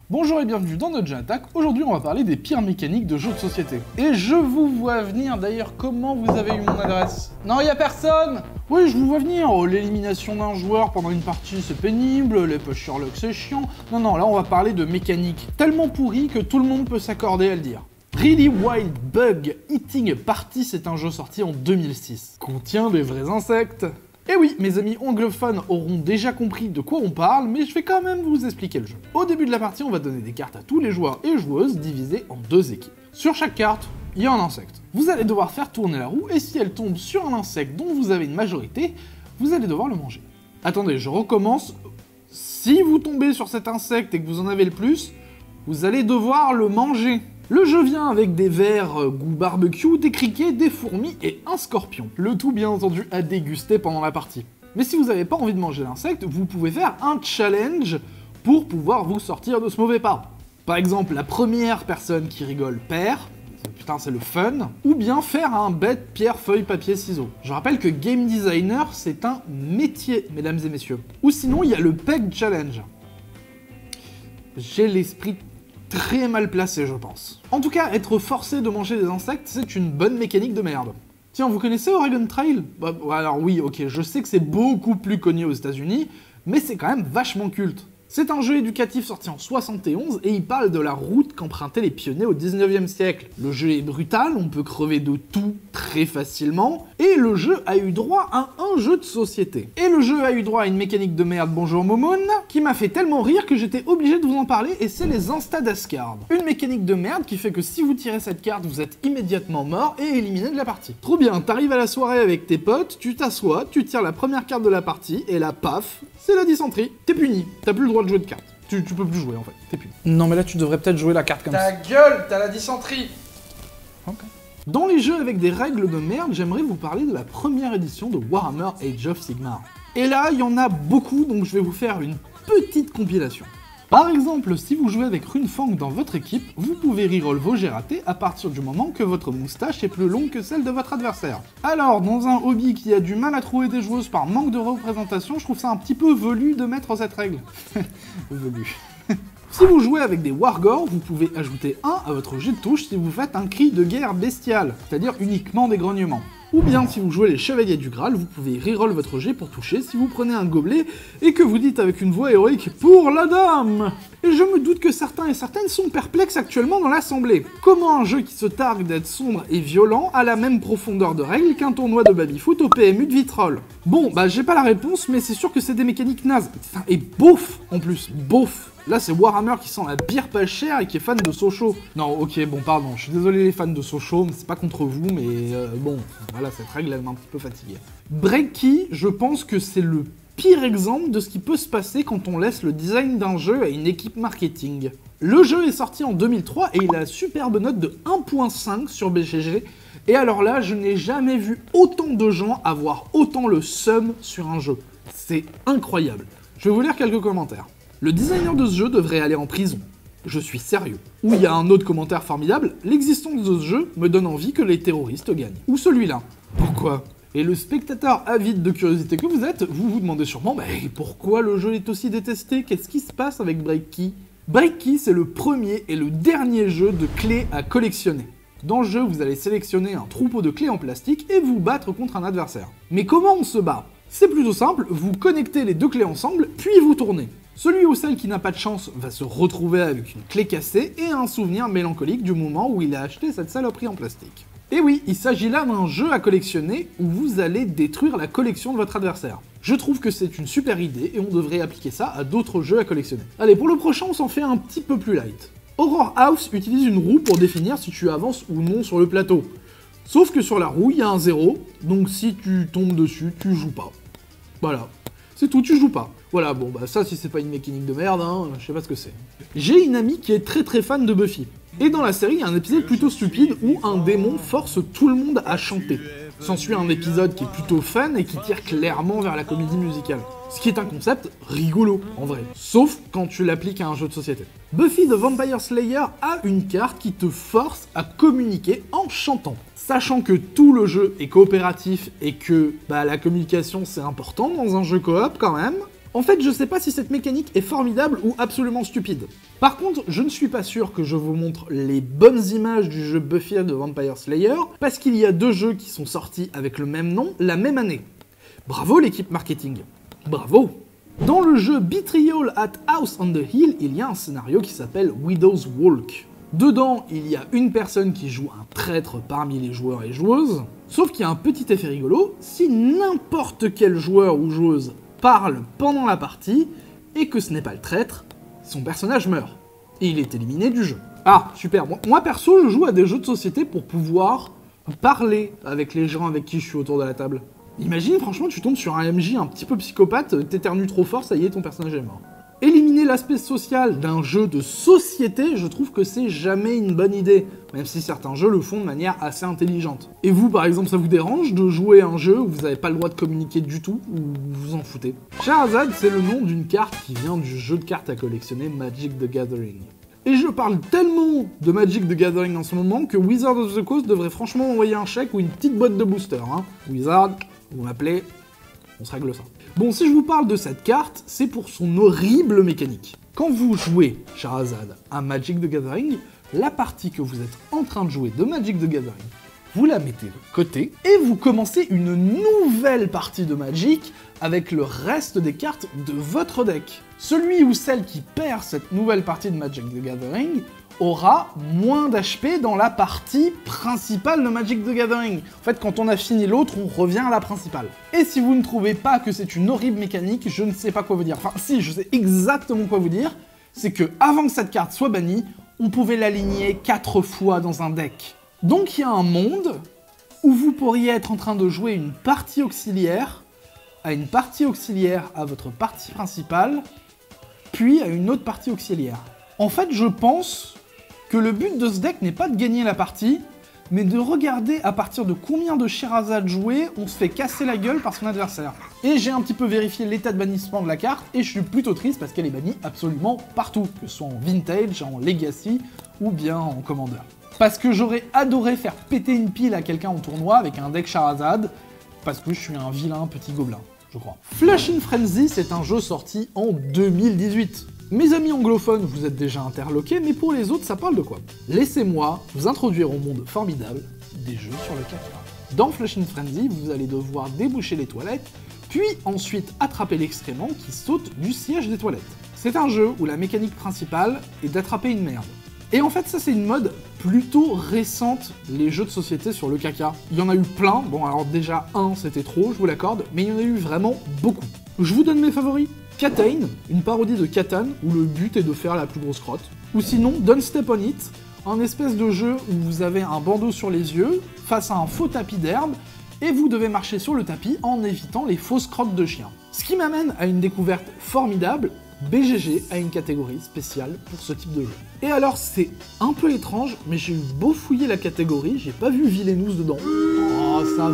Bonjour et bienvenue dans Nudge Attack. Aujourd'hui on va parler des pires mécaniques de jeux de société. Et je vous vois venir, d'ailleurs comment vous avez eu mon adresse? Non, y a personne. Oui, je vous vois venir, l'élimination d'un joueur pendant une partie c'est pénible, les push Sherlock c'est chiant. Non, là on va parler de mécaniques tellement pourries que tout le monde peut s'accorder à le dire. Really Wild Bug Eating Party, c'est un jeu sorti en 2006. Contient des vrais insectes. Et oui, mes amis anglophones auront déjà compris de quoi on parle, mais je vais quand même vous expliquer le jeu. Au début de la partie, on va donner des cartes à tous les joueurs et joueuses divisées en deux équipes. Sur chaque carte, il y a un insecte. Vous allez devoir faire tourner la roue, et si elle tombe sur un insecte dont vous avez une majorité, vous allez devoir le manger. Attendez, je recommence. Si vous tombez sur cet insecte et que vous en avez le plus, vous allez devoir le manger. Le jeu vient avec des vers goût barbecue, des criquets, des fourmis et un scorpion. Le tout bien entendu à déguster pendant la partie. Mais si vous n'avez pas envie de manger l'insecte, vous pouvez faire un challenge pour pouvoir vous sortir de ce mauvais pas. Par exemple, la première personne qui rigole perd, putain c'est le fun, ou bien faire un bête pierre, feuille, papier, ciseaux. Je rappelle que game designer c'est un métier, mesdames et messieurs. Ou sinon il y a le peg challenge. J'ai l'esprit très mal placé, je pense. En tout cas, être forcé de manger des insectes, c'est une bonne mécanique de merde. Tiens, vous connaissez Oregon Trail? Bah, alors oui, ok, je sais que c'est beaucoup plus connu aux États-Unis, mais c'est quand même vachement culte. C'est un jeu éducatif sorti en 71 et il parle de la route qu'empruntaient les pionniers au 19e siècle. Le jeu est brutal, on peut crever de tout très facilement, et le jeu a eu droit à un jeu de société. Et le jeu a eu droit à une mécanique de merde, bonjour Momoun, qui m'a fait tellement rire que j'étais obligé de vous en parler, et c'est les Insta-Dascards. Une mécanique de merde qui fait que si vous tirez cette carte, vous êtes immédiatement mort et éliminé de la partie. Trop bien, t'arrives à la soirée avec tes potes, tu t'assois, tu tires la première carte de la partie, et là, paf, c'est la dysenterie, t'es puni, t'as plus le droit de jouer de cartes. Tu peux plus jouer en fait, t'es puni. Non mais là tu devrais peut-être jouer la carte comme ça. Ta gueule, t'as la dysenterie. Ok. Dans les jeux avec des règles de merde, j'aimerais vous parler de la première édition de Warhammer Age of Sigmar. Et là, il y en a beaucoup, donc je vais vous faire une petite compilation. Par exemple, si vous jouez avec Runefang dans votre équipe, vous pouvez reroll vos jets ratés à partir du moment que votre moustache est plus longue que celle de votre adversaire. Alors, dans un hobby qui a du mal à trouver des joueuses par manque de représentation, je trouve ça un petit peu velu de mettre cette règle. Velu. Si vous jouez avec des Wargors, vous pouvez ajouter 1 à votre jet de touche si vous faites un cri de guerre bestial, c'est-à-dire uniquement des grognements. Ou bien si vous jouez les Chevaliers du Graal, vous pouvez reroll votre jet pour toucher si vous prenez un gobelet et que vous dites avec une voix héroïque « Pour la dame !» Et je me doute que certains et certaines sont perplexes actuellement dans l'assemblée. Comment un jeu qui se targue d'être sombre et violent a la même profondeur de règles qu'un tournoi de baby-foot au PMU de Vitrolles? Bon, bah j'ai pas la réponse, mais c'est sûr que c'est des mécaniques nazes. Enfin, et beauf en plus, beauf. Là, c'est Warhammer qui sent la bière pas chère et qui est fan de Sochaux. Non, ok, bon, pardon, je suis désolé les fans de Sochaux, mais c'est pas contre vous, mais bon, voilà, cette règle, elle m'a un petit peu fatigué. Breaky, je pense que c'est le pire exemple de ce qui peut se passer quand on laisse le design d'un jeu à une équipe marketing. Le jeu est sorti en 2003 et il a la superbe note de 1.5 sur BGG, et alors là, je n'ai jamais vu autant de gens avoir autant le seum sur un jeu. C'est incroyable. Je vais vous lire quelques commentaires. Le designer de ce jeu devrait aller en prison. Je suis sérieux. Ou il y a un autre commentaire formidable, l'existence de ce jeu me donne envie que les terroristes gagnent. Ou celui-là. Pourquoi? Et le spectateur avide de curiosité que vous êtes, vous vous demandez sûrement, mais pourquoi le jeu est aussi détesté? Qu'est-ce qui se passe avec Breaky? Breaky, c'est le premier et le dernier jeu de clés à collectionner. Dans le jeu, vous allez sélectionner un troupeau de clés en plastique et vous battre contre un adversaire. Mais comment on se bat? C'est plutôt simple, vous connectez les deux clés ensemble, puis vous tournez. Celui ou celle qui n'a pas de chance va se retrouver avec une clé cassée et un souvenir mélancolique du moment où il a acheté cette saloperie en plastique. Et oui, il s'agit là d'un jeu à collectionner où vous allez détruire la collection de votre adversaire. Je trouve que c'est une super idée et on devrait appliquer ça à d'autres jeux à collectionner. Allez, pour le prochain, on s'en fait un petit peu plus light. Horror House utilise une roue pour définir si tu avances ou non sur le plateau. Sauf que sur la roue, il y a un 0, donc si tu tombes dessus, tu joues pas. Voilà. C'est tout, tu joues pas. Voilà, bon bah ça si c'est pas une mécanique de merde, hein, je sais pas ce que c'est. J'ai une amie qui est très fan de Buffy. Et dans la série, il y a un épisode plutôt stupide où un démon force tout le monde à chanter. S'ensuit un épisode qui est plutôt fun et qui tire clairement vers la comédie musicale. Ce qui est un concept rigolo, en vrai. Sauf quand tu l'appliques à un jeu de société. Buffy the Vampire Slayer a une carte qui te force à communiquer en chantant. Sachant que tout le jeu est coopératif et que la communication c'est important dans un jeu coop quand même, En fait, je sais pas si cette mécanique est formidable ou absolument stupide. Par contre, je ne suis pas sûr que je vous montre les bonnes images du jeu Buffy the Vampire Slayer, parce qu'il y a 2 jeux qui sont sortis avec le même nom la même année. Bravo l'équipe marketing. Bravo. Dans le jeu Betrayal at House on the Hill, il y a un scénario qui s'appelle Widow's Walk. Dedans, il y a une personne qui joue un traître parmi les joueurs et joueuses, sauf qu'il y a un petit effet rigolo, si n'importe quel joueur ou joueuse parle pendant la partie, et que ce n'est pas le traître, son personnage meurt. Et il est éliminé du jeu. Ah, super. Moi perso, je joue à des jeux de société pour pouvoir parler avec les gens avec qui je suis autour de la table. Imagine, franchement, tu tombes sur un MJ un petit peu psychopathe, t'éternues trop fort, ça y est, ton personnage est mort. Éliminer l'aspect social d'un jeu de société, je trouve que c'est jamais une bonne idée, même si certains jeux le font de manière assez intelligente. Et vous, par exemple, ça vous dérange de jouer à un jeu où vous n'avez pas le droit de communiquer du tout, ou vous vous en foutez? Scheherazade, c'est le nom d'une carte qui vient du jeu de cartes à collectionner Magic the Gathering. Et je parle tellement de Magic the Gathering en ce moment que Wizard of the Coast devrait franchement envoyer un chèque ou une petite boîte de booster. Hein. Wizard, vous m'appelez, on se règle ça. Bon, si je vous parle de cette carte, c'est pour son horrible mécanique. Quand vous jouez Scheherazade à Magic the Gathering, la partie que vous êtes en train de jouer de Magic the Gathering, vous la mettez de côté et vous commencez une nouvelle partie de Magic avec le reste des cartes de votre deck. Celui ou celle qui perd cette nouvelle partie de Magic the Gathering aura moins d'HP dans la partie principale de Magic the Gathering. En fait, quand on a fini l'autre, on revient à la principale. Et si vous ne trouvez pas que c'est une horrible mécanique, je ne sais pas quoi vous dire. Enfin, si, je sais exactement quoi vous dire. C'est que avant que cette carte soit bannie, on pouvait l'aligner 4 fois dans un deck. Donc il y a un monde où vous pourriez être en train de jouer une partie auxiliaire à votre partie principale, puis à une autre partie auxiliaire. En fait, je pense que le but de ce deck n'est pas de gagner la partie, mais de regarder à partir de combien de Scheherazade jouées on se fait casser la gueule par son adversaire. Et j'ai un petit peu vérifié l'état de bannissement de la carte, et je suis plutôt triste parce qu'elle est bannie absolument partout, que ce soit en Vintage, en Legacy, ou bien en Commander. Parce que j'aurais adoré faire péter une pile à quelqu'un en tournoi avec un deck Scheherazade, parce que je suis un vilain petit gobelin, je crois. Flushing Frenzy, c'est un jeu sorti en 2018. Mes amis anglophones, vous êtes déjà interloqués, mais pour les autres, ça parle de quoi? Laissez-moi vous introduire au monde formidable des jeux sur le caca. Dans Flushing Frenzy, vous allez devoir déboucher les toilettes, puis ensuite attraper l'excrément qui saute du siège des toilettes. C'est un jeu où la mécanique principale est d'attraper une merde. Et en fait, ça c'est une mode plutôt récente, les jeux de société sur le caca. Il y en a eu plein, bon alors déjà un c'était trop, je vous l'accorde, mais il y en a eu vraiment beaucoup. Je vous donne mes favoris. Catane, une parodie de Catan, où le but est de faire la plus grosse crotte. Ou sinon, Don't Step on It, un espèce de jeu où vous avez un bandeau sur les yeux, face à un faux tapis d'herbe, et vous devez marcher sur le tapis en évitant les fausses crottes de chiens. Ce qui m'amène à une découverte formidable, BGG a une catégorie spéciale pour ce type de jeu. Et alors, c'est un peu étrange, mais j'ai eu beau fouiller la catégorie, j'ai pas vu Villainous dedans. Oh, ça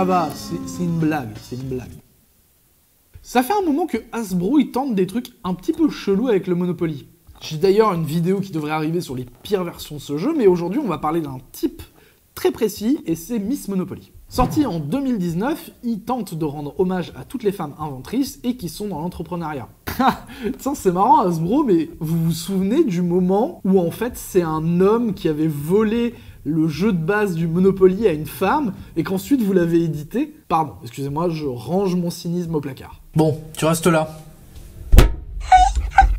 va, c'est une blague, c'est une blague. Ça fait un moment que Hasbro il tente des trucs un petit peu chelous avec le Monopoly. J'ai d'ailleurs une vidéo qui devrait arriver sur les pires versions de ce jeu, mais aujourd'hui on va parler d'un type très précis, et c'est Miss Monopoly. Sorti en 2019, il tente de rendre hommage à toutes les femmes inventrices et qui sont dans l'entrepreneuriat. Tiens, c'est marrant Hasbro, mais vous vous souvenez du moment où en fait c'est un homme qui avait volé le jeu de base du Monopoly à une femme, et qu'ensuite vous l'avez édité? Pardon, excusez-moi, je range mon cynisme au placard. Bon, tu restes là.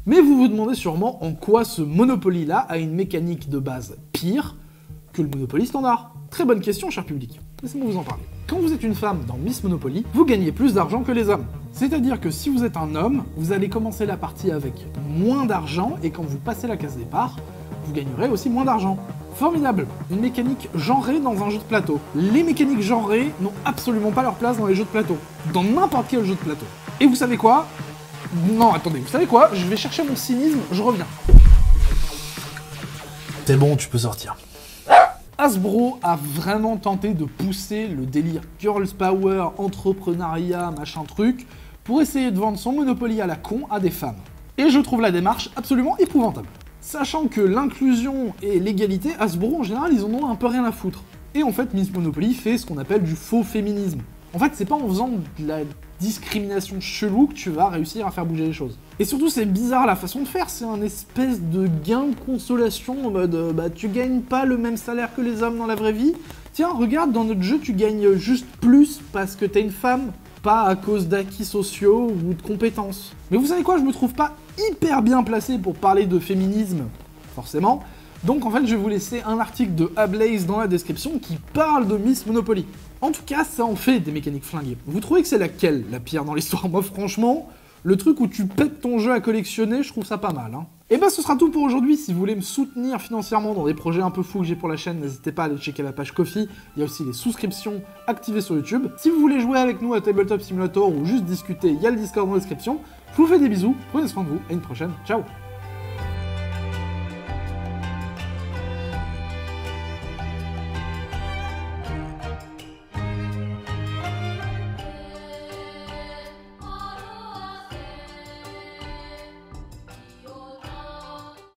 Mais vous vous demandez sûrement en quoi ce Monopoly-là a une mécanique de base pire que le Monopoly standard. Très bonne question, cher public. Laissez-moi vous en parler. Quand vous êtes une femme dans Miss Monopoly, vous gagnez plus d'argent que les hommes. C'est-à-dire que si vous êtes un homme, vous allez commencer la partie avec moins d'argent, et quand vous passez la case départ, vous gagnerez aussi moins d'argent. Formidable, une mécanique genrée dans un jeu de plateau. Les mécaniques genrées n'ont absolument pas leur place dans les jeux de plateau. Dans n'importe quel jeu de plateau. Et vous savez quoi? Non, attendez, vous savez quoi? Je vais chercher mon cynisme, je reviens. C'est bon, tu peux sortir. Hasbro a vraiment tenté de pousser le délire Girls Power, entrepreneuriat, machin truc, pour essayer de vendre son Monopoly à la con à des femmes. Et je trouve la démarche absolument épouvantable. Sachant que l'inclusion et l'égalité, Hasbro en général, ils en ont un peu rien à foutre. Et en fait, Miss Monopoly fait ce qu'on appelle du faux féminisme. En fait, c'est pas en faisant de la discrimination chelou que tu vas réussir à faire bouger les choses. Et surtout, c'est bizarre la façon de faire, c'est un espèce de gain de consolation en mode bah tu gagnes pas le même salaire que les hommes dans la vraie vie. Tiens, regarde, dans notre jeu, tu gagnes juste plus parce que t'es une femme, pas à cause d'acquis sociaux ou de compétences. Mais vous savez quoi, je me trouve pas hyper bien placé pour parler de féminisme, forcément. Donc en fait, je vais vous laisser un article de Ablaze dans la description qui parle de Miss Monopoly. En tout cas, ça en fait des mécaniques flinguées. Vous trouvez que c'est laquelle, la pire dans l'histoire? Moi, franchement, le truc où tu pètes ton jeu à collectionner, je trouve ça pas mal. Et bah, ce sera tout pour aujourd'hui. Si vous voulez me soutenir financièrement dans des projets un peu fous que j'ai pour la chaîne, n'hésitez pas à aller checker la page Ko-fi. Il y a aussi les souscriptions activées sur YouTube. Si vous voulez jouer avec nous à Tabletop Simulator ou juste discuter, il y a le Discord dans la description. Je vous fais des bisous, prenez soin de vous, et à une prochaine. Ciao!